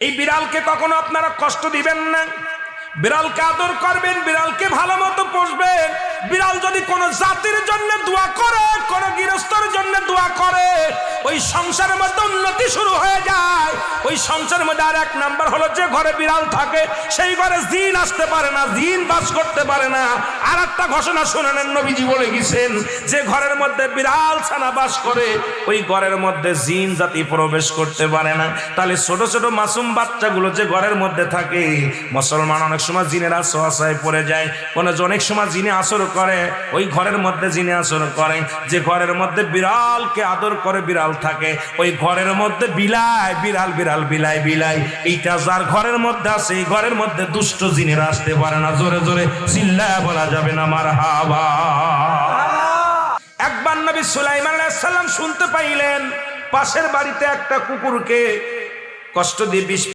এই বিড়ালকে কখনো আপনারা কষ্ট দিবেন না। বিড়ালকে আদর করবেন, বিড়ালকে ভালো মতো পুষবেন। বিড়াল যদি কোনো জাতির জন্য দোয়া করে, কোনো গৃহস্থর জন্য দোয়া করে, ওই সংসারের মধ্যে উন্নতি শুরু হয়ে যায়। ওই সংসারের মধ্যে আর এক নাম্বার হলো, যে ঘরে বিড়াল থাকে সেই ঘরে জিন আসতে পারে না, জিন বাস করতে পারে না। আর একটা ঘোষণা শুনেন, নবীজি বলে গেছেন, যে ঘরের মধ্যে বিড়াল ছানা বাস করে ওই ঘরের মধ্যে জিন জাতি প্রবেশ করতে পারে না। তাহলে ছোট ছোট মাসুম বাচ্চাগুলো যে ঘরের মধ্যে থাকে, মুসলমান অনেক সময় জিনের আশ্রয় পড়ে যায়, অনেক সময় জিনে আসর করে, ওই ঘরের মধ্যে জিনে আসর করে। যে ঘরের মধ্যে বিড়ালকে আদর করে বিড়াল থাকে, ওই ঘরের মধ্যে বিলাই বিড়াল বিড়াল বিলাই বিলাই, এইটা যার ঘরের মধ্যে আছে, এই ঘরের মধ্যে দুষ্ট জিনেরা আসতে পারে না। জোরে জোরে চিল্লায় বলা যাবে না মারহাবা। একবার নবী সুলাইমান আলাইহিস সালাম শুনতে পাইলেন, পাশের বাড়িতে একটা কুকুরকে কষ্ট দিয়ে